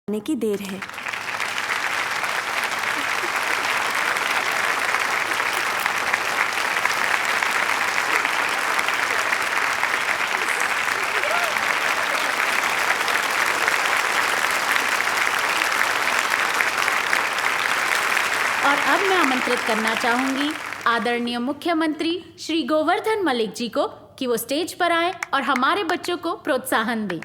आने की देर है। और अब मैं आमंत्रित करना चाहूंगी आदरणीय मुख्यमंत्री श्री गोवर्धन मलिक जी को कि वो स्टेज पर आए और हमारे बच्चों को प्रोत्साहन दें।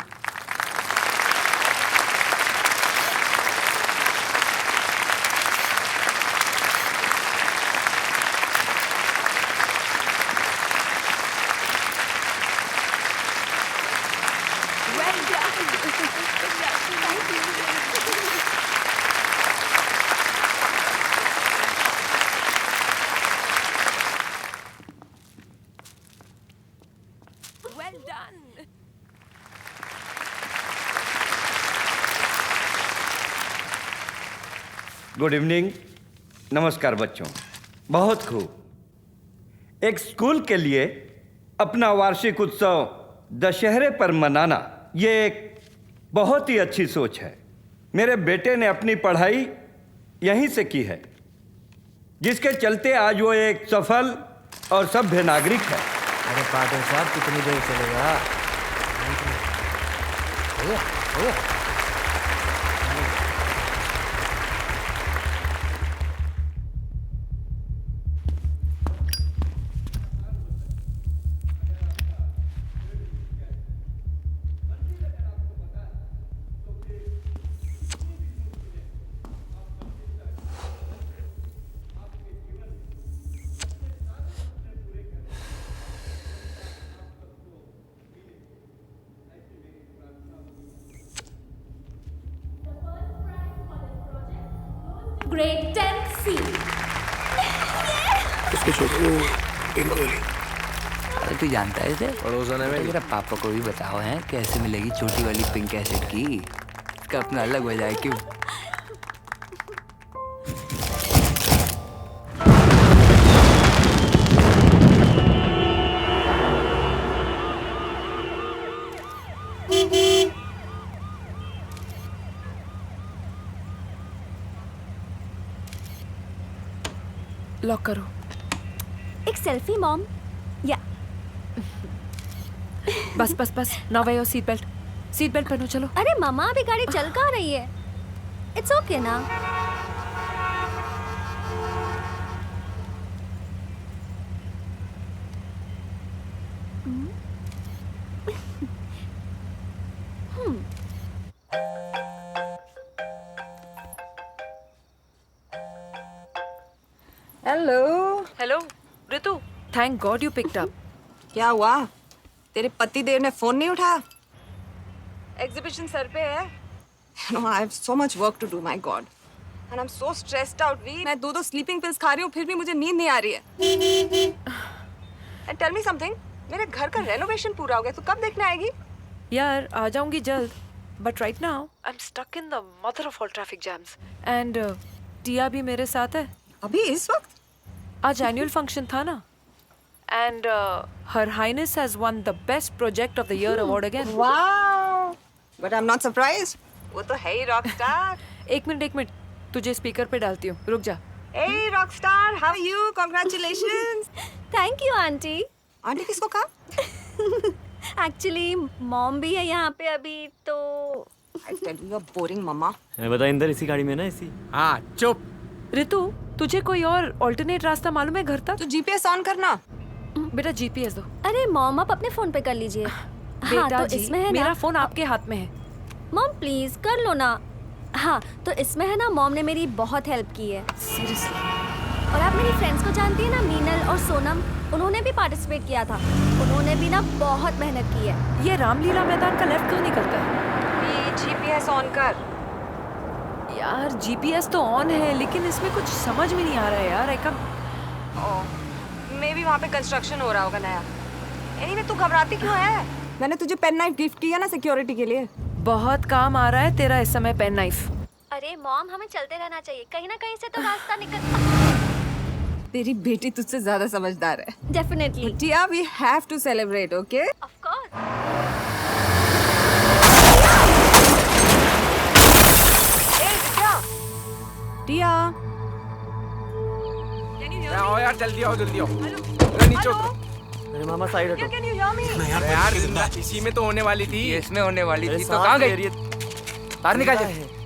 Good evening. नमस्कार बच्चों। बहुत खूब। एक स्कूल के लिए अपना वार्षिक उत्सव दशहरे पर मनाना ये एक बहुत ही अच्छी सोच है। मेरे बेटे ने अपनी पढ़ाई यहीं से की है, जिसके चलते आज वो एक सफल और सभ्य नागरिक है। अरे पाटिल साहब कितनी देर चलेगा? Grade 10C। उसके छोटे इनको ले। अरे तू जानता है इसे? पड़ोसन है मेरी। मेरा पापा को भी बताओ हैं कैसे मिलेगी छोटी वाली पिंक एसिड की। इसका अपना अलग वजह है क्यों? लॉक करो। एक सेल्फी मॉम। या बस बस बस now wear your seat belt पहनो। चलो। अरे मामा अभी गाड़ी चल कहाँ रही है? इट्स ओके ना। Hello Ritu, thank God you picked up. क्या हुआ? तेरे पति देव ने फोन नहीं उठाया? एग्जीबिशन सर पे है। No, I have so much work to do, my God. And I'm so stressed out, वी। मैं 2 स्लीपिंग पिल्स खा रही हूँ, फिर भी मुझे नींद नहीं आ रही है। And tell me something, मेरे घर का रेनोवेशन पूरा हो गया, तू कब देखने आएगी? यार आ जाऊंगी जल्द, but right now I am stuck in the mother of all traffic jams and Tia भी मेरे साथ है। अभी इस वक्त? आज एनुअल फंक्शन था ना, and her highness has won the best project of the year award again. Wow! But I'm not surprised. वो तो है ही रॉक स्टार। एक मिनट, तुझे स्पीकर पे डालती हूँ, रुक जा। Hey rock star, how are you? Congratulations. Thank you aunty. Aunty किसको कहा? एक्चुअली मॉम भी है यहाँ पे अभी, तो I tell you, you're boring, मम्मा। बता इंदर इसी गाड़ी में ना इसी। हाँ चुप। ऋतु, तुझे कोई और ऑल्टरनेट रास्ता मालूम है घर तक? तो जीपीएस ऑन करना। बेटा जीपीएस दो। अरे मॉम आप अपने फोन पे कर लीजिए। बेटा तो जी, इसमें है मेरा ना, फोन आपके हाथ में है। मॉम प्लीज कर लो ना। हाँ तो इसमें है ना, मॉम ने मेरी बहुत हेल्प की है। सीरियसली? और आप मेरी फ्रेंड्स को जानती है ना, मीनल और सोनम, उन्होंने भी पार्टिसिपेट किया था। उन्होंने भी ना बहुत मेहनत की है। ये रामलीला मैदान का लेफ्ट कहाँ निकलता है? ये जीपीएस ऑन कर। यार जीपीएस तो ऑन है, लेकिन इसमें कुछ समझ में नहीं आ रहा है यार। मे भी वहाँ पे कंस्ट्रक्शन हो रहा होगा नया। एनीवे तू घबराती क्यों है? मैंने तुझे पेन नाइफ गिफ्ट किया ना सिक्योरिटी के लिए। बहुत काम आ रहा है तेरा इस समय पेन नाइफ। अरे मॉम हमें चलते रहना चाहिए, कहीं ना कहीं से तो रास्ता निकल। तेरी बेटी तुझसे ज्यादा समझदार है। Definitely. Tia, we have to celebrate, okay? Of course. यार जल्दी आओ अरे नीचे उतरो। अरे मामा साइड हटो। Can you hear me? अरे यार इसी में तो होने वाली थी। ये इसमें होने वाली थी तो कहाँ गई? बाहर निकाल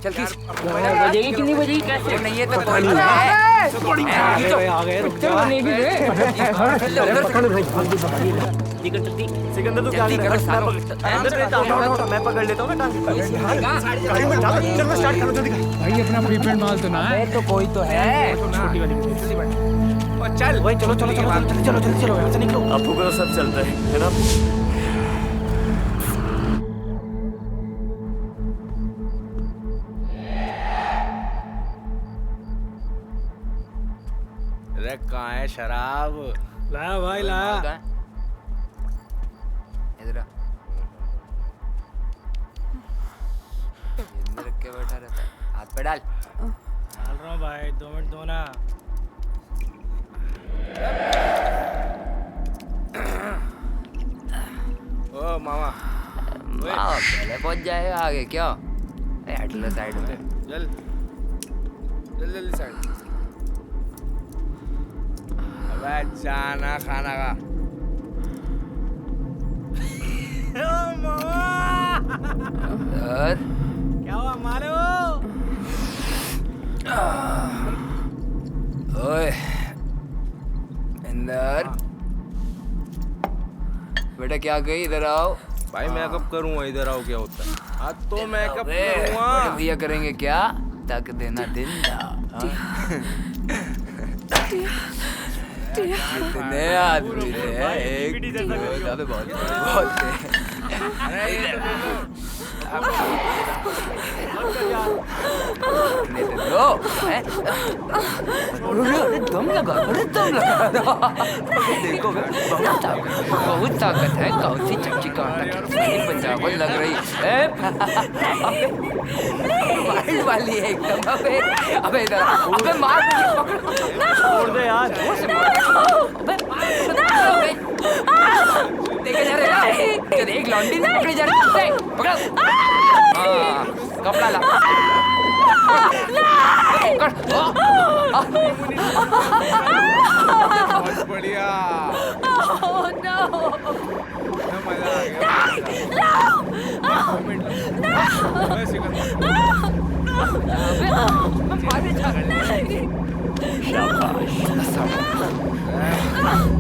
चल प्लीज। बजेगी कि नहीं बजेगी कैसे? वो नहीं है तो कोई नहीं है। आ गए रुक जा। सिकंदर तू क्या कर रहा है? अंदर मैं पकड़ लेता हूँ ना टांग। चल मैं स्टार्ट करो जल्दी। भाई अपना प्रीपेड माल तो ना है। तो कोई तो है। छोटी वाली जल्दी बैठ। और चल भाई चलो यहाँ से निकलो। आपको को सब चलता है ना? अरे कहाँ है शराब? लाया भाई लाया। इधर आ। अंदर रख के बैठा रहता है। हाथ पे डाल। डाल रहा हूँ भाई 2 मिनट दो ना। ओ मामा पहले पहुंच जाएगा आगे क्या? हट लो साइड में। चल जल्दी साइड। अबे जाना खाना का। अंदर क्या हुआ मारो? ओए अंदर बेटा क्या गई? इधर आओ। भाई मैं कब करूँगा? इधर आओ क्या होता है? हाँ तो मैं कब अबे, करूँगा? बड़े भैया करेंगे क्या? तक देना दिन कितने आदमी थे? एक दो, बहुत दम लगा देखो बहुत ताकत है। कौन सी चमची पंजाब लग रही है? वाइल्ड वाली है एकदम। अबे इधर अबे मार छोड़ दे यार। देखे जा रहे हैं एक लॉन्डी ने पकड़ी जा रही है। पकड़ो। कपड़ा ला। बहुत बढ़िया। मजा आ गया।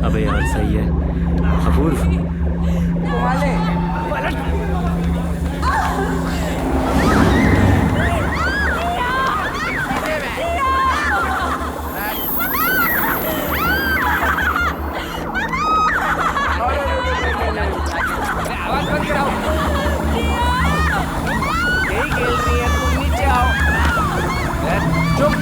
अबे यार सही है अपूर्व। आवाज बंद कराओ। यही खेल रही है तुम नीचे आओ। चुप।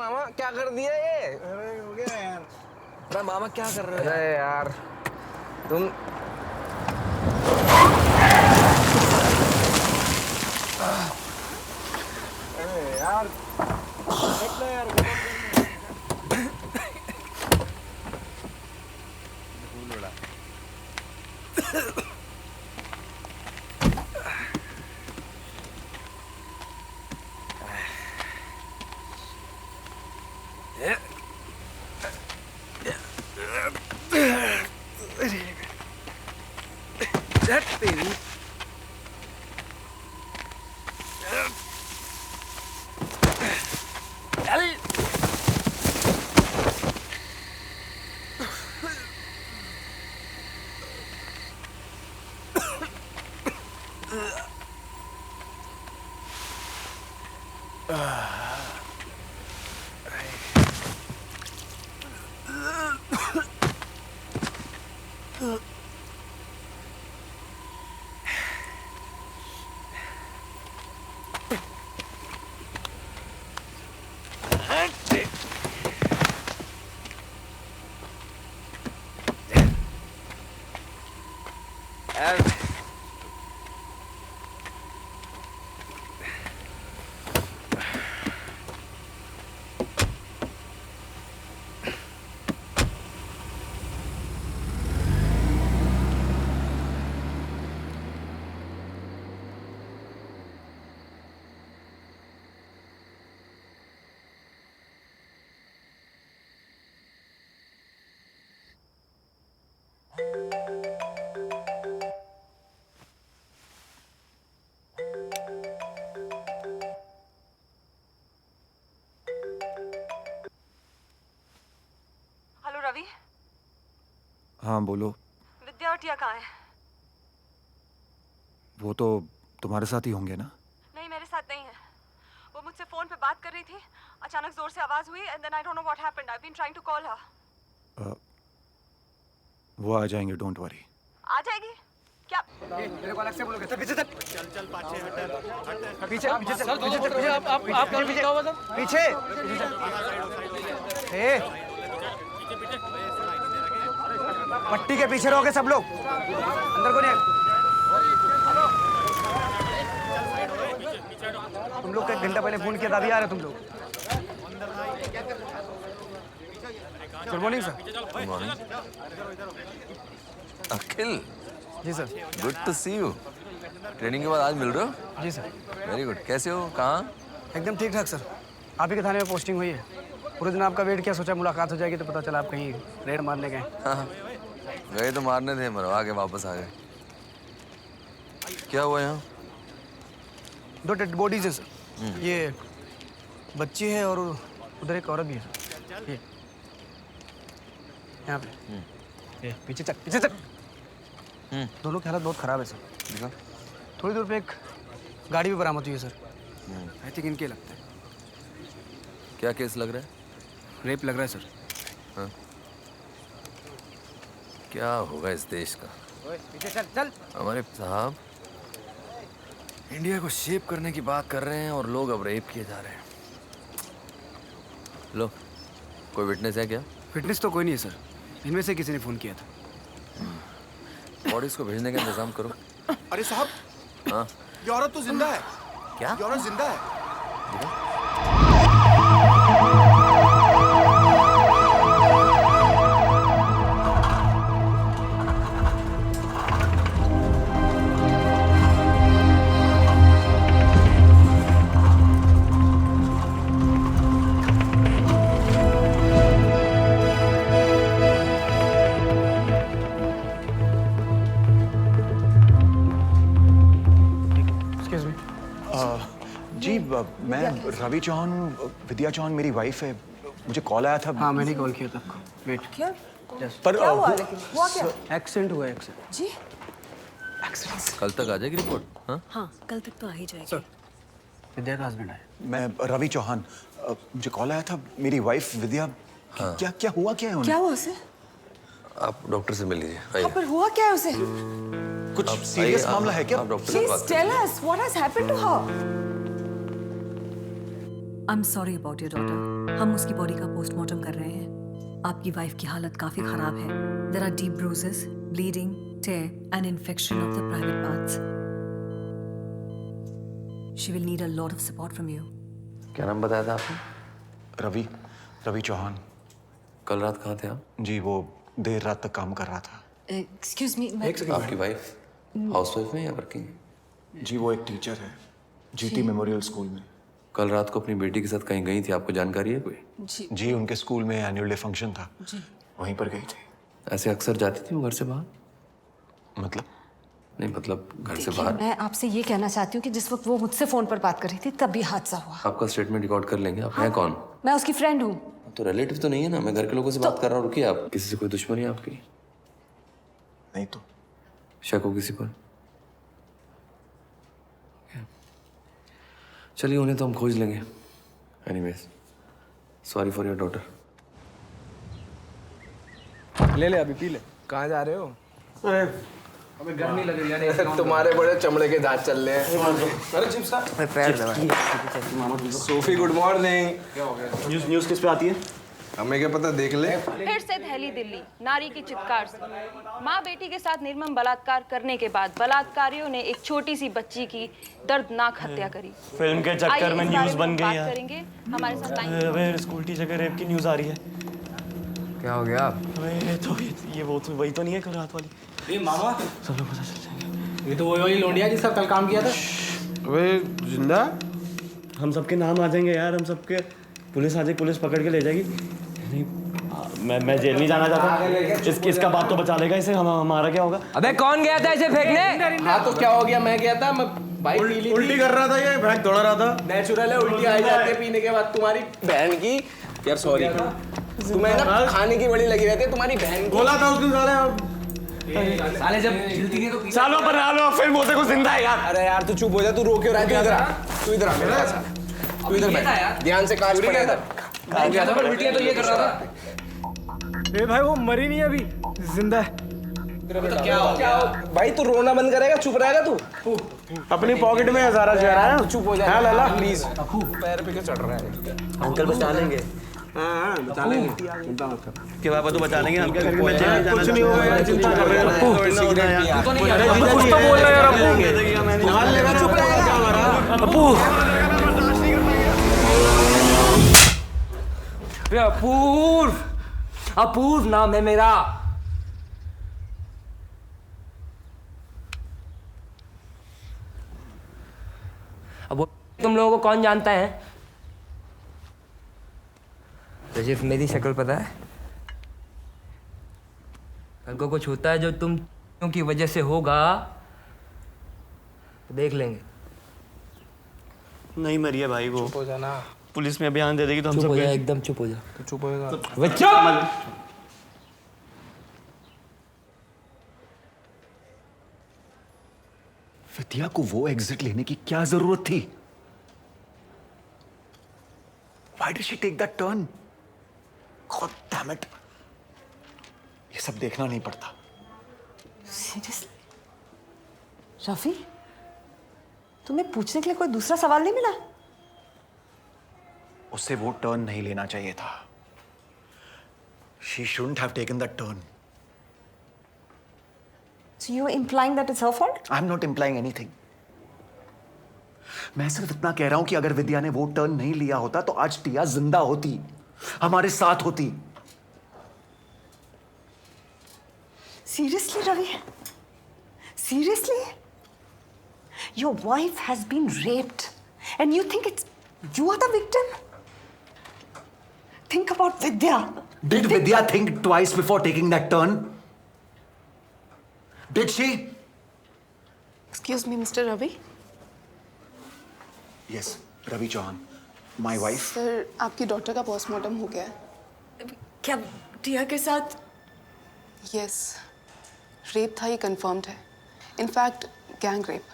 मामा क्या कर दिया ये? अरे हो गया यार। अरे मामा क्या कर रहे हो? अरे यार तुम अरे यार देख लो यार। हेलो रवि, हाँ बोलो। विद्या और टिया कहाँ है? वो तो तुम्हारे साथ ही होंगे ना? नहीं, मेरे साथ नहीं है। वो मुझसे फोन पे बात कर रही थी, अचानक जोर से आवाज हुई and then I don't know what happened. I have been trying to call her. वो आ जाएंगे, डोंट वरी। आ जाएगी क्या? मेरे को अलग से बोलोगे? पीछे चल। चल पाछे हट। पीछे पीछे चल। पीछे आप पीछे। ए पट्टी के पीछे रहोगे सब लोग, अंदर को नहीं। तुम लोग का 1 घंटा पहले फोन किया था, अभी आ रहे तुम लोग। Good morning sir. Good morning. Akhil. जी sir. Good to see you. Training के बाद आज मिल रहे हो? जी सर। Very good. कैसे हो? कहाँ? एकदम ठीक ठाक सर। आप ही के थाने में पोस्टिंग हुई है। पूरे दिन आपका वेट किया, सोचा मुलाकात हो जाएगी, तो पता चला आप कहीं रेड मारने गए। हाँ, गए तो मारने थे, मरवा के वापस आ गए। क्या हुआ यहाँ? 2 डेड बॉडीज है सर। ये बच्ची है और उधर एक औरत भी है सर। ये यहाँ पे। ये पीछे चक, पीछे चक। दोनों की हालत बहुत खराब है सर। थोड़ी दूर पे एक गाड़ी भी बरामद हुई है सर। आई थिंक इनके लगता है। क्या केस लग रहा है? रेप लग रहा है सर। हाँ? क्या होगा इस देश का? पीछे चल चल। हमारे साहब इंडिया को शेप करने की बात कर रहे हैं और लोग अब रेप किए जा रहे हैं। लो, कोई विटनेस है क्या? फिटनेस तो कोई नहीं है सर, इनमें से किसी ने फोन किया था। बॉडीज को भेजने का इंतजाम करो। अरे साहब, हाँ? ये औरत तो जिंदा है। क्या? ये औरत जिंदा है। जी मैं रवि चौहान, विद्या चौहान मेरी वाइफ है। मुझे कॉल आया था। हाँ, मैंने कॉल किया था आपको। वेट। क्या? पर क्या हुआ लेकिन? हुआ क्या? एक्सीडेंट हुआ है, एक्सीडेंट। जी? कल तक आ जाएगी रिपोर्ट? हाँ? हाँ, कल तक तो आ ही जाएगी। सर, विद्या का हस्बैंड है। मैं रवि चौहान, मुझे कॉल आया था, मेरी वाइफ विद्या। हाँ। क्या क्या हुआ, क्या है उन्हें? क्या हुआ उसे? आप डॉक्टर से मिल लीजिए। हाँ, पर हुआ क्या है उसे? कुछ सीरियस मामला है क्या? आप डॉक्टर से बात Please tell us what has happened to her. I am sorry about your daughter. हम उसकी बॉडी का पोस्टमार्टम कर रहे हैं। आपकी वाइफ की हालत काफी खराब है। There are deep bruises, bleeding, tear and infection of the private parts. She will need a lot of support from you. क्या नाम बताया था आपने? रवि चौहान। कल रात कहाँ थे आप? जी वो देर रात तक काम कर रहा था। एक्सक्यूज मी, एक सेकंड। आपकी वाइफ हाउसवाइफ है या वर्किंग है? जी वो एक टीचर है जीटी मेमोरियल स्कूल में। कल रात को अपनी बेटी के साथ कहीं गई थी, आपको जानकारी है कोई? जी उनके स्कूल में एनुअल डे फंक्शन था, वहीं पर गई थी। ऐसे अक्सर जाती थी वो घर से बाहर? मतलब? नहीं मतलब घर से बाहर। मैं आपसे ये कहना चाहती हूँ कि जिस वक्त वो मुझसे फोन पर बात कर रही थी तभी हादसा हुआ। आपका स्टेटमेंट रिकॉर्ड कर लेंगे। आप हैं कौन? मैं उसकी फ्रेंड हूँ। तो रिलेटिव तो नहीं है ना? मैं घर के लोगों से बात कर रहा हूँ। रुकिए, आप किसी से कोई दुश्मनी है आपकी? नहीं तो। शक हो किसी पर? चलिए उन्हें तो हम खोज लेंगे। Anyways, sorry for your daughter. ले ले अभी पी ले। कहाँ जा रहे हो? अरे हमें गर्मी लग रही है। तुम्हारे बड़े चमड़े के दांत चल रहे हैं। अरे चिप्स का पैर दबा। Sophie good morning. क्या हो गया? न्यूज़ किस पे आती है? हमें क्या पता, देख ले। फिर से दहली दिल्ली नारी की चित्कार से। माँ बेटी के साथ निर्मम बलात्कार करने के बाद बलात्कारियों ने एक छोटी सी बच्ची की दर्दनाक हत्या करी। फिल्म के चक्कर में न्यूज़ बन गई यार। करेंगे हमारे साथ अबे स्कूल टीचर के रेप की न्यूज़ आ रही है। क्या हो गया? अबे तो ये वो तो वही तो नहीं है कल रात वाली? ये मामा सब लोग पता चल जाएंगे। ये तो वही वाली लौंडिया जिसका कल काम किया था। अबे जिंदा? हम सबके नाम आ जाएंगे यार, हम सबके पुलिस आ जाएगी, पुलिस पकड़ के ले जाएगी। नहीं मैं जेल नहीं जाना चाहता। इसका बात तो बचा लेगा इसे, हमारा क्या होगा? अबे कौन गया था इसे फेंकने? हाँ तो क्या हो गया? मैं गया था, मैं बाइक पी ली थी। उल्टी कर रहा था ये, भैंस दौड़ा रहा था। नेचुरल है, उल्टी आ जाती है पीने के बाद। तुम्हारी बहन की यार सॉरी, तुम्हें ना खाने की बड़ी लगी रहती है तुम्हारी बहन की। बोला था उस दिन साले जब हिलती नहीं तो सालों बना लो फिल्म होते को जिंदा है यार। अरे यार तू चुप हो जा, तू रो क्यों रहा है? तू इधर आ मेरे पास। तू इधर बैठ, ध्यान से कांच पड़ा इधर। हो गया था पर उल्टियां तो ये कर रहा था। ए भाई वो मरी नहीं अभी, जिंदा है। तो क्या हो भाई? तू रोना बंद करेगा? चुप रहेगा तू? अपनी पॉकेट में हजारा जा रहा है। चुप हो जा लाला प्लीज। पैर पे क्यों चढ़ रहा है? अंकल बचा लेंगे। हाँ बचा लेंगे, चिंता मत कर। के पापा तो बचा लेंगे। हम क्या करेंगे? मैं जेल कुछ नहीं होगा यार, चिंता कर रहे हो। कुछ तो बोल रहा है यार अप्पू। निकाल लेगा, चुप रहेगा हमारा अप्पू। अपूर्व नाम है मेरा। अब वो तुम लोगों को कौन जानता है? रजीफ, मेरी शक्ल पता है? कल को कुछ होता है जो तुम की वजह से होगा तो देख लेंगे। नहीं मरी है भाई वो। चुप हो जाना। पुलिस में बयान दे देगी तो हम चुप सब हो जा, एकदम चुप हो जा। तू चुप होएगा? विद्या को वो एग्जिट लेने की क्या जरूरत थी? Why did she take that turn? God damn it! ये सब देखना नहीं पड़ता। सीरियसली रफी, तुम्हें पूछने के लिए कोई दूसरा सवाल नहीं मिला? उससे वो टर्न नहीं लेना चाहिए था। She shouldn't have taken that turn. So you're implying that it's her fault? I'm not implying anything. मैं सिर्फ इतना कह रहा हूं कि अगर विद्या ने वो टर्न नहीं लिया होता तो आज टिया जिंदा होती, हमारे साथ होती। Seriously, Ravi? Seriously? Your wife has been raped and you think you are the victim? Think about Vidya. Did Vidya think twice before taking that turn? Did she? Excuse me, Mr. Ravi. Yes, Ravi Chauhan. My wife. Sir, आपकी daughter का postmortem हो गया है। क्या टिया के साथ? Yes, rape था, ये कंफर्म्ड है। In fact gang rape.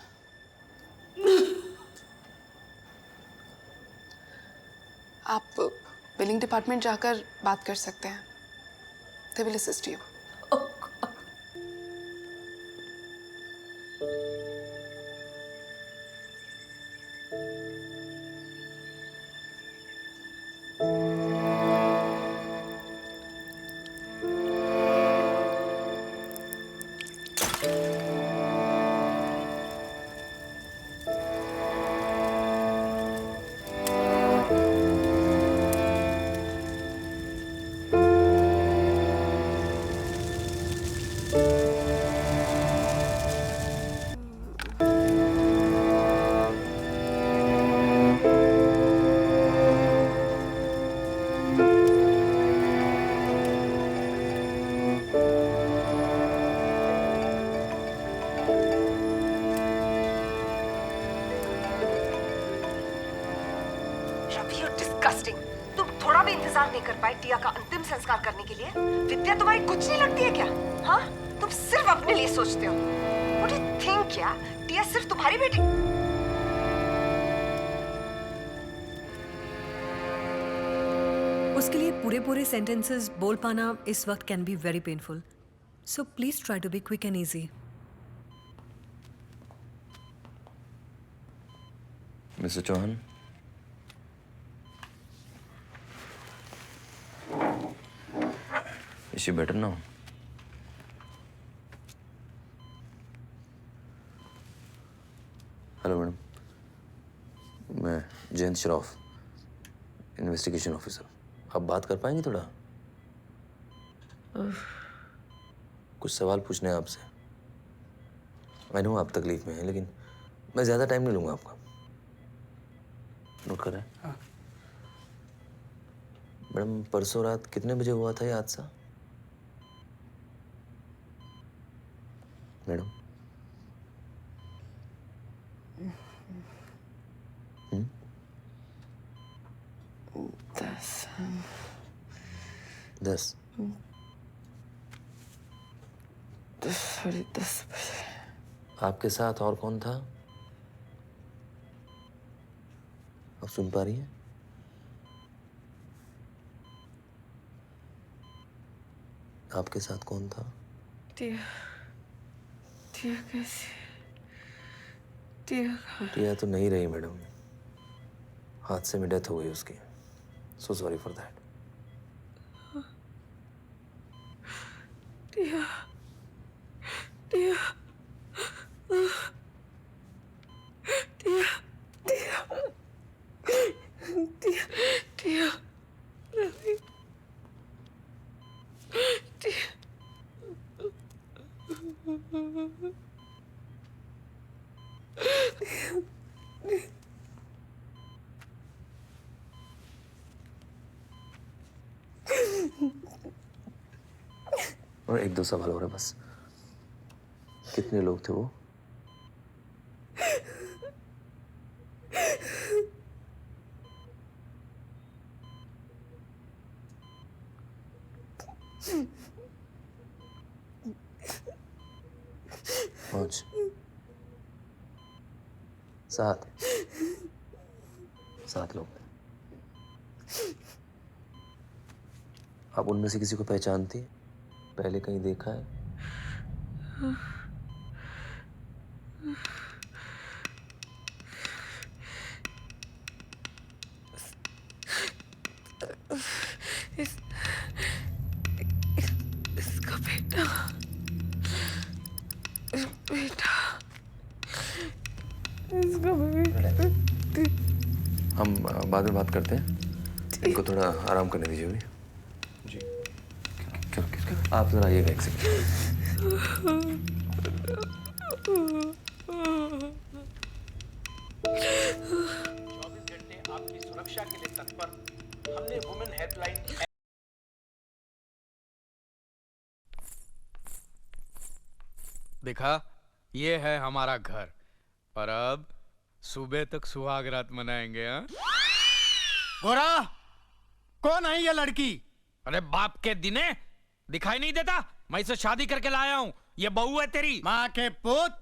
आप बिलिंग डिपार्टमेंट जाकर बात कर सकते हैं। They will assist you. इंतजार नहीं कर पाए टिया का अंतिम संस्कार करने के लिए? विद्या तुम्हारी कुछ नहीं लगती है क्या? हाँ, तुम सिर्फ अपने लिए सोचते हो। What do you think क्या टिया सिर्फ तुम्हारी बेटी? उसके लिए पूरे सेंटेंसेस बोल पाना इस वक्त can be very painful, so please try to be quick and easy. Mister Chauhan, is she better now? Hello madam, मैं जयंत श्रॉफ, इन्वेस्टिगेशन ऑफिसर। आप बात कर पाएंगे थोड़ा? कुछ सवाल पूछने हैं आपसे। मैं नो आप तकलीफ में हैं, लेकिन मैं ज़्यादा टाइम नहीं लूँगा आपका। नोट कर रहे हैं? हाँ। मैडम, परसों रात कितने बजे हुआ था ये हादसा? मैडम, 10 साढ़े 10 बजे। आपके साथ और कौन था? आप सुन पा रही हैं? आपके साथ कौन था? टिया कैसे? टिया तो नहीं रही मैडम, हादसे में डेथ हो गई उसकी। So sorry for that. Tia और एक दो सवाल हो रहा है बस। कितने लोग थे वो? पाँच, 7 लोग। आप उनमें से किसी को पहचानती है? पहले कहीं देखा है? इसका बेटा हम बाद में बात करते हैं। इनको थोड़ा आराम करने दीजिए अभी। जी। आप जरा आइएगा एक सेकंड। 24 घंटे आपकी सुरक्षा के लिए तत्पर। हमने वुमेन हेल्पलाइन। देखा, ये है हमारा घर, और अब सुबह तक सुहाग रात मनाएंगे। हाँ? गोरा, कौन है ये लड़की? अरे बाप के दिने दिखाई नहीं देता? मैं इसे शादी करके लाया हूँ। ये बहू है तेरी। माँ के पुत,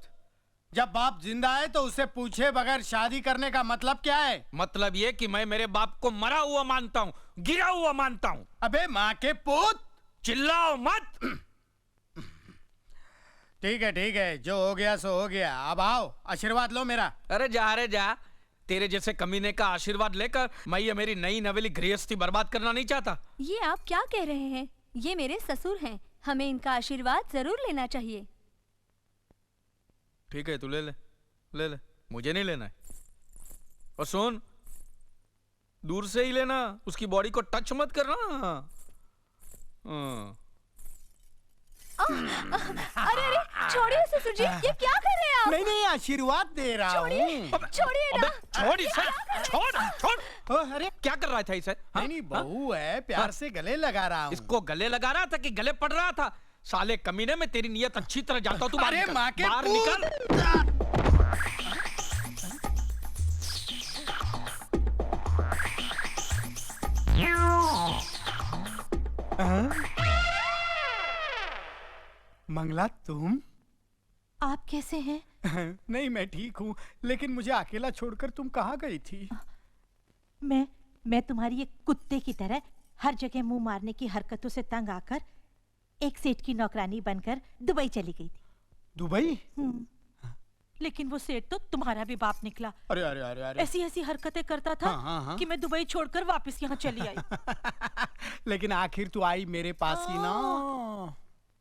जब बाप जिंदा है तो उसे पूछे बगैर शादी करने का मतलब क्या है? मतलब ये कि मैं मेरे बाप को मरा हुआ मानता हूँ, गिरा हुआ मानता हूँ। अबे माँ के पुत, चिल्लाओ मत। ठीक है, जो हो गया सो हो गया। अब आओ, आशीर्वाद लो मेरा। अरे जा, तेरे जैसे कमीने का आशीर्वाद लेकर मैं ये मेरी नई नवेली गृहस्थी बर्बाद करना नहीं चाहता। ये आप क्या कह रहे हैं? ये मेरे ससुर हैं, हमें इनका आशीर्वाद जरूर लेना चाहिए। ठीक है, तू ले ले, मुझे नहीं लेना है। और सुन, दूर से ही लेना, उसकी बॉडी को टच मत करना। अरे छोड़िए ससुर जी, ये क्या कर रहे हैं आप? नहीं, आशीर्वाद दे रहा हूँ। छोड़िए ना। छोड़ इसे, छोड़। अरे क्या कर रहा था इसे? नहीं, बहू है, प्यार से गले लगा रहा हूँ। इसको गले लगा रहा था कि गले पड़ रहा था? साले कमीने में तेरी नियत अच्छी तरह जानता हूँ। तू अरे माँ के बाहर निकल। मंगला तुम? आप कैसे हैं? नहीं मैं ठीक हूँ, लेकिन मुझे अकेला छोड़कर तुम कहाँ गई थी? मैं तुम्हारी एक कुत्ते की तरह हर जगह मुंह मारने की हरकतों से तंग आकर एक सेठ की नौकरानी बनकर दुबई चली गई थी। दुबई? लेकिन वो सेठ तो तुम्हारा भी बाप निकला। अरे अरे अरे अरे ऐसी ऐसी हरकतें करता था कि मैं दुबई छोड़कर वापस यहाँ चली आई। लेकिन आखिर तू आई मेरे पास ही ना।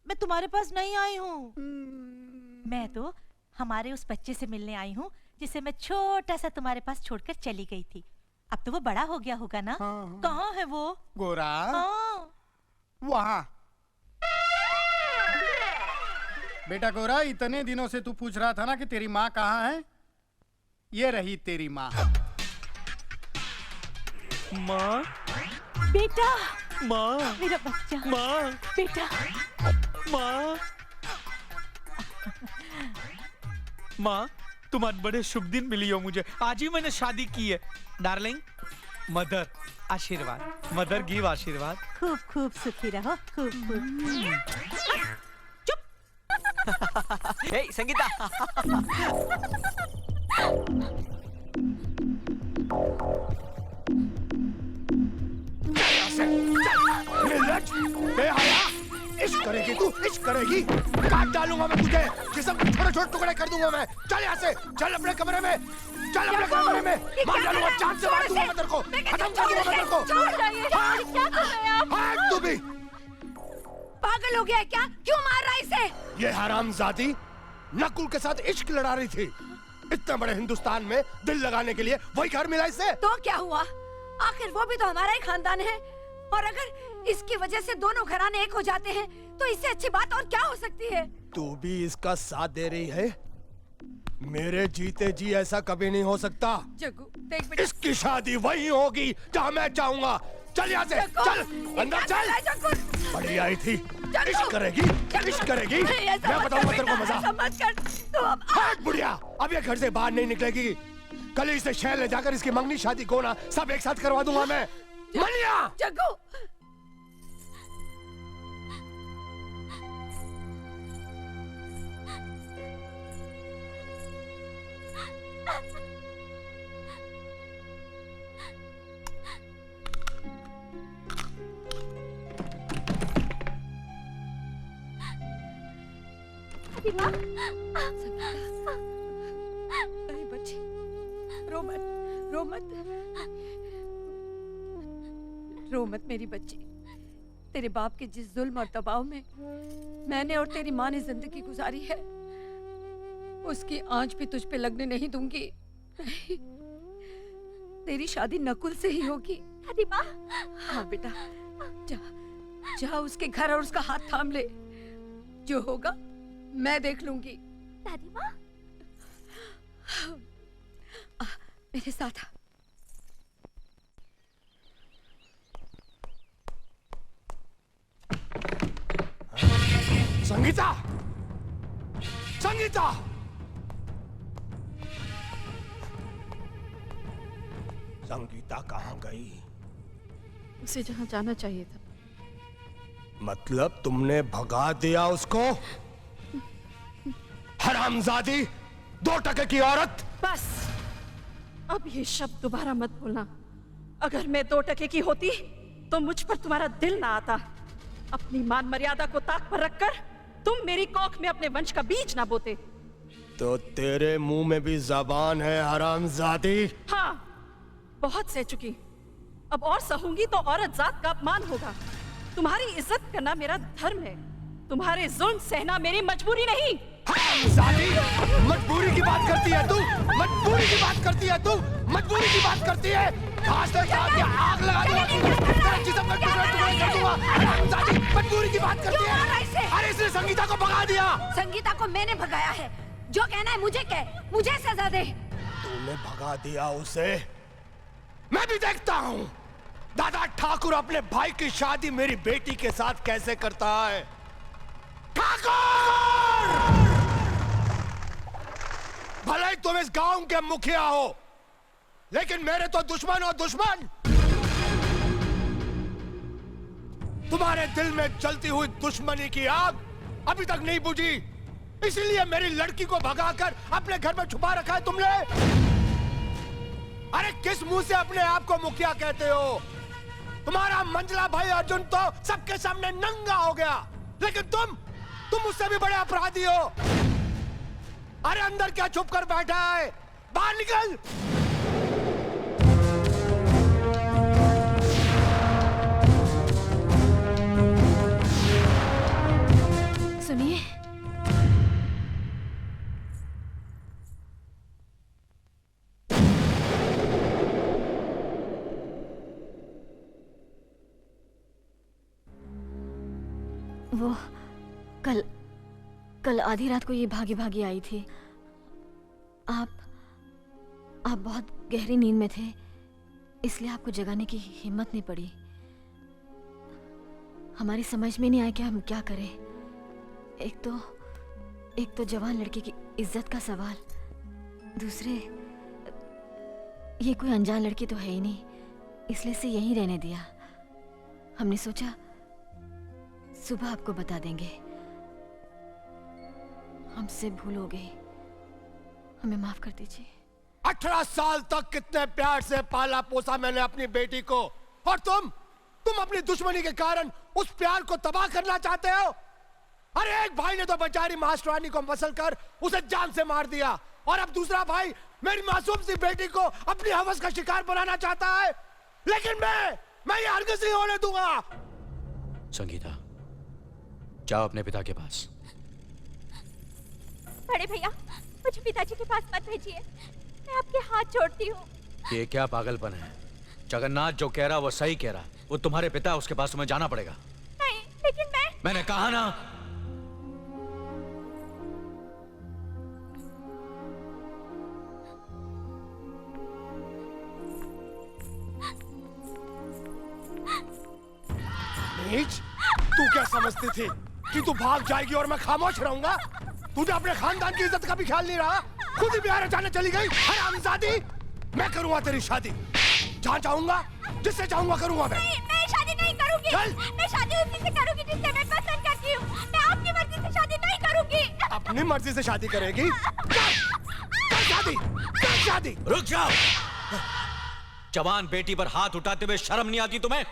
मैं तुम्हारे पास नहीं आई हूँ। मैं तो हमारे उस बच्चे से मिलने आई हूँ जिसे मैं छोटा सा तुम्हारे पास छोड़कर चली गई थी। अब तो वो बड़ा हो गया होगा ना? कहाँ है वो? गोरा? वहाँ। बेटा गोरा, इतने दिनों से तू पूछ रहा था ना कि तेरी माँ कहाँ है? ये रही तेरी माँ। माँ? बेटा। माँ? मेरा बच्चा। माँ? बेटा। माँ? माँ, तुम आज बड़े शुभ दिन मिली हो मुझे। आज ही मैंने शादी की है। डार्लिंग, मदर आशीर्वाद। मदर गिव आशीर्वाद। खूब खूब सुखी रहो, खूब खूब। हे संगीता। इश्क करेगी तू, इश्क करेगी। काट डालूंगा मैं तुझे, जिस्म के छोटे छोटे टुकड़े कर दूंगा मैं। चल यहाँ से, चल अपने कमरे में, चल अपने कमरे में। मार डालूंगा, जान से मार दूंगा मैं तेरे को, खत्म कर दूंगा मैं तेरे को। क्या कर रहे हैं आप? हाँ, तू भी पागल हो गया है क्या? क्यों मार रहा है इसे? ये हरामजादी नकुल के साथ इश्क लड़ा रही थी। इतने बड़े हिंदुस्तान में दिल लगाने के लिए वही घर मिला इसे। तो क्या हुआ? आखिर वो भी तो हमारा ही खानदान है। और अगर इसकी वजह से दोनों घराने एक हो जाते हैं तो इससे अच्छी बात और क्या हो सकती है? तू भी इसका साथ दे रही है? मेरे जीते जी ऐसा कभी नहीं हो सकता। जग्गू, देख बेटा। इसकी शादी वही होगी जहाँ मैं चाहूंगा। चल यहाँ से, चल अंदर चल। बड़ी आई थी, इश्क करेगी, इश्क करेगी। मैं बताऊंगा तेरे को मजा। हट बुढ़िया, अब ये घर से बाहर नहीं निकलेगी। कल इसे शहर ले जाकर इसकी मंगनी शादी गोना सब एक साथ करवा दूंगा मैं। मनिया! जग्गू! अरे बच्ची, रो मत, रो मत, रो मत मेरी बच्ची। तेरे बाप के जिस जुल्म और दबाव में मैंने और तेरी माँ ने जिंदगी गुजारी है, उसकी आंच भी तुझ पे लगने नहीं दूंगी। नहीं, तेरी शादी नकुल से ही होगी। दादी माँ। हाँ बेटा, जा, जा उसके घर और उसका हाथ थाम ले। जो होगा मैं देख लूंगी। दादी माँ। मेरे साथ आ। संगीता! संगीता! संगीता कहाँ गई? उसे जहाँ जाना चाहिए था। मतलब तुमने भगा दिया उसको? हरामजादी, 2 टके की औरत! बस, अब ये शब्द दोबारा मत बोलना। अगर मैं 2 टके की होती तो मुझ पर तुम्हारा दिल ना आता। अपनी मान मर्यादा को ताक पर रखकर तुम मेरी कोख में अपने वंश का बीज ना बोते। तो तेरे मुंह में भी जबान है हरामजादी। हाँ, बहुत सह चुकी। अब और सहूंगी तो औरत जात का अपमान होगा। तुम्हारी इज्जत करना मेरा धर्म है, तुम्हारे जुल्म सहना मेरी मजबूरी नहीं। हरामजादी, मजबूरी की बात करती है तू? मजबूरी की बात करती है तू? मजबूरी की बात करती है? आज तक आग लगा दूंगा, जिस्म का टुकड़ा टुकड़ा कर दूंगा। हरामजादी, मजबूरी की बात करती है। अरे इसने संगीता को भगा दिया। संगीता को मैंने भगाया है। जो कहना है मुझे कह, मुझे सजा दे। तूने भगा दिया उसे? मैं भी देखता हूँ दादा ठाकुर अपने भाई की शादी मेरी बेटी के साथ कैसे करता है। ठाकुर! भले ही तुम इस गांव के मुखिया हो, लेकिन मेरे तो दुश्मन हो दुश्मन। तुम्हारे दिल में जलती हुई दुश्मनी की आग अभी तक नहीं बुझी, इसलिए मेरी लड़की को भगाकर अपने घर में छुपा रखा है तुमने। अरे किस मुंह से अपने आप को मुखिया कहते हो? तुम्हारा मंजला भाई अर्जुन तो सबके सामने नंगा हो गया, लेकिन तुम मुझसे भी बड़े अपराधी हो। अरे अंदर क्या छुप कर बैठा है? बाहर निकल। सुनिए, वो कल आधी रात को ये भागी भागी आई थी। आप बहुत गहरी नींद में थे, इसलिए आपको जगाने की हिम्मत नहीं पड़ी। हमारी समझ में नहीं आया कि हम क्या करें। एक तो जवान लड़के की इज्जत का सवाल, दूसरे ये कोई अनजान लड़की तो है ही नहीं, इसलिए से यहीं रहने दिया। हमने सोचा सुबह आपको बता देंगे। हमसे भूल हो गई, हमें माफ कर दीजिए। 18 साल तक कितने प्यार से पाला पोसा मैंने अपनी बेटी को, और तुम अपनी दुश्मनी के कारण उस प्यार को तबाह करना चाहते हो। अरे एक भाई ने तो बेचारी मास्टरानी को मसल कर उसे जान से मार दिया, और अब दूसरा भाई मेरी मासूम सी बेटी को अपनी हवस का शिकार बनाना चाहता है। लेकिन मैं ये हरगिज़ नहीं होने दूंगा। संगीता, जाओ अपने पिता के पास। बड़े भैया, मुझे पिताजी के पास मत भेजिए, मैं आपके हाथ जोड़ती हूँ। ये क्या पागलपन है? जगन्नाथ जो कह रहा वो सही कह रहा। वो तुम्हारे पिता, उसके पास तुम्हें जाना पड़ेगा। नहीं, लेकिन मैंने कहा ना। नीच, तू क्या समझती थी कि तू भाग जाएगी और मैं खामोश रहूंगा? तुझे अपने खानदान की इज्जत का भी ख्याल नहीं रहा, खुद ही बिहार जाने चली गई। हरामजादी, मैं करूंगा तेरी शादी, जहाँ चाहूंगा, जिससे चाहूंगा करूंगा। मैं शादी नहीं करूंगी। मैं शादी उसी से करूंगी जिससे मैं पसंद करती हूँ। मैं अपनी मर्जी से शादी नहीं करूंगी। अपनी मर्जी से शादी करेगी? कर शादी। रुक जाओ। जवान बेटी पर हाथ उठाते हुए शर्म नहीं आती तुम्हें?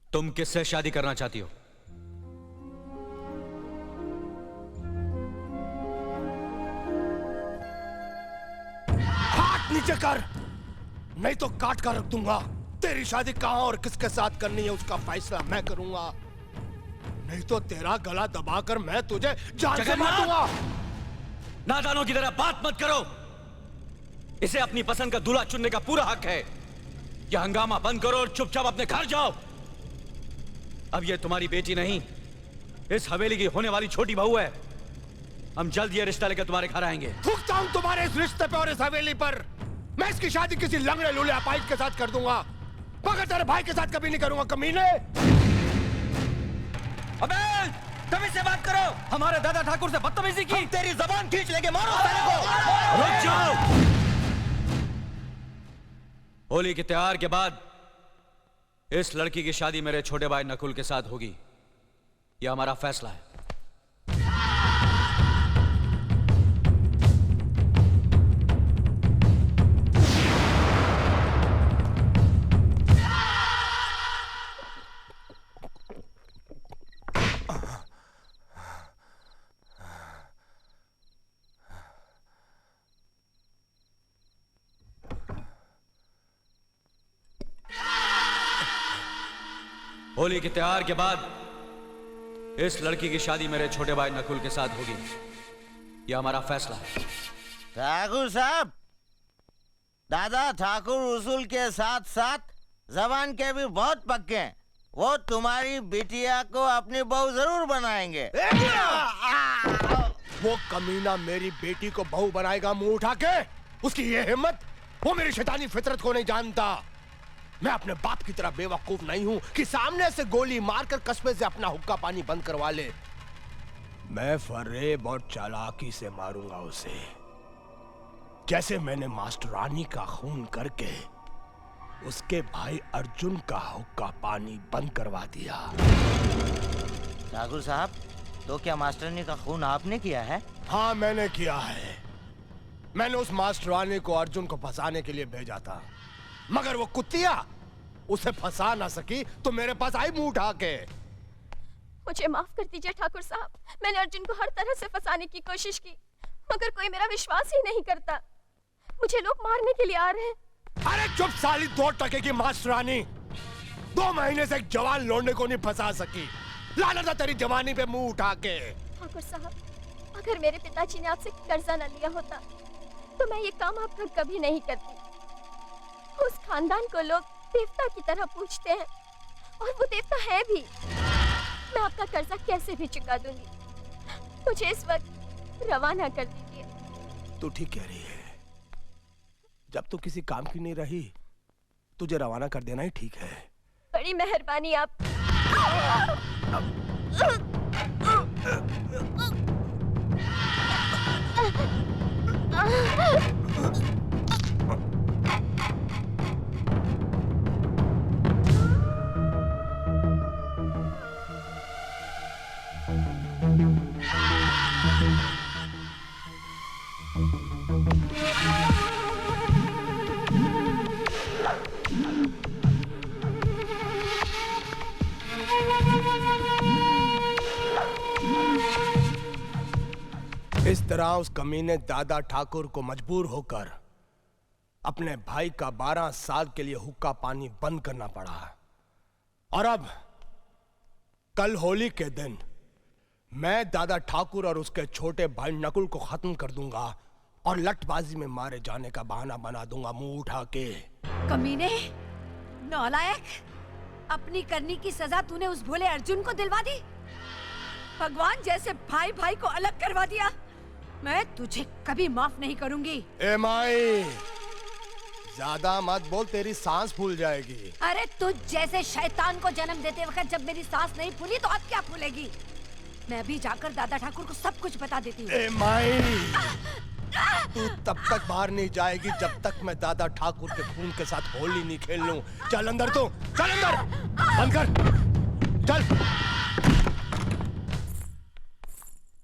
तुम किससे शादी करना चाहती हो? हाथ नीचे कर, नहीं तो काट कर रख दूंगा। तेरी शादी कहां और किसके साथ करनी है उसका फैसला मैं करूंगा, नहीं तो तेरा गला दबाकर मैं तुझे जान से मार दूंगा। नादानों की तरह बात मत करो। इसे अपनी पसंद का दूल्हा चुनने का पूरा हक है। यह हंगामा बंद करो और चुपचाप अपने घर जाओ। अब ये तुम्हारी बेटी नहीं, इस हवेली की होने वाली छोटी बहू है। हम जल्द ये रिश्ता लेकर तुम्हारे घर आएंगे। थूकता हूं तुम्हारे इस रिश्ते पे और इस हवेली पर। मैं इसकी शादी किसी लंगड़े लूले अपाहिज के साथ कर दूंगा, मगर तेरे भाई के साथ कभी नहीं करूंगा, कमीने। अबे तभी से बात करो। हमारे दादा ठाकुर से बदतमीजी की, तेरी जबान खींच लेंगे, मारो साले को। रुक जाओ। होली के त्योहार के बाद इस लड़की की शादी मेरे छोटे भाई नकुल के साथ होगी। यह हमारा फैसला है। होली के त्योहार के बाद इस लड़की की शादी मेरे छोटे भाई नकुल के साथ होगी। यह हमारा फैसला है। ठाकुर साहब, दादा ठाकुर उसूल के साथ साथ जबान के भी बहुत पक्के हैं। वो तुम्हारी बिटिया को अपनी बहू जरूर बनाएंगे। वो कमीना मेरी बेटी को बहू बनाएगा मुंह उठा के? उसकी ये हिम्मत? वो मेरी शैतानी फितरत को नहीं जानता। मैं अपने बाप की तरह बेवकूफ नहीं हूं कि सामने से गोली मारकर कस्बे से अपना हुक्का पानी बंद करवा ले। मैं फरेब और चालाकी से मारूंगा उसे, जैसे मैंने मास्टरानी का खून करके उसके भाई अर्जुन का हुक्का पानी बंद करवा दिया। ठाकुर साहब, तो क्या मास्टरनी का खून आपने किया है? हाँ, मैंने किया है। मैंने उस मास्टरानी को अर्जुन को फंसाने के लिए भेजा था, मगर वो कुत्तिया उसे फंसा ना सकी तो मेरे पास आई मुंह उठा के। मुझे माफ कर दीजिए ठाकुर साहब, मैंने अर्जुन को हर तरह से फंसाने की कोशिश की, मगर कोई मेरा विश्वास ही नहीं करता। मुझे लोग मारने के लिए आ रहे हैं। अरे चुप साली 2 टके की मास्टरानी, 2 महीने से एक जवान लौंडे को नहीं फंसा सकी। लानत है तेरी जवानी पे मुंह उठा के। ठाकुर साहब, अगर मेरे पिताजी ने आपसे कर्जा न लिया होता तो मैं ये काम आपका कभी नहीं करती। उस खानदान को लोग देवता की तरह पूछते हैं और वो देवता है भी। मैं आपका कर्जा कैसे भी चुका दूंगी। मुझे इस वक्त रवाना कर दीजिए। तू ठीक कह रही है, जब तू किसी काम की नहीं रही तुझे रवाना कर देना ही ठीक है। बड़ी मेहरबानी आप। इस तरह उस कमीने दादा ठाकुर को मजबूर होकर अपने भाई का 12 साल के लिए हुक्का पानी बंद करना पड़ा। और अब कल होली के दिन मैं दादा ठाकुर और उसके छोटे भाई नकुल को खत्म कर दूंगा और लठबाजी में मारे जाने का बहाना बना दूंगा मुंह उठा के। कमीने, नालायक, अपनी करनी की सजा तूने उस भोले अर्जुन को दिलवा दी। भगवान जैसे भाई भाई को अलग करवा दिया। मैं तुझे कभी माफ नहीं करूंगी। ए माई, ज्यादा मत बोल, तेरी सांस फूल जाएगी। अरे तुझ जैसे शैतान को जन्म देते वक्त जब मेरी सांस नहीं फूली तो अब क्या फूलेगी। मैं भी जाकर दादा ठाकुर को सब कुछ बता देती हूँ। ए माई, तू तब तक बाहर नहीं जाएगी जब तक मैं दादा ठाकुर के खून के साथ होली नहीं खेल लूं। चल अंदर, तू चल अंदर, बंद कर, चल।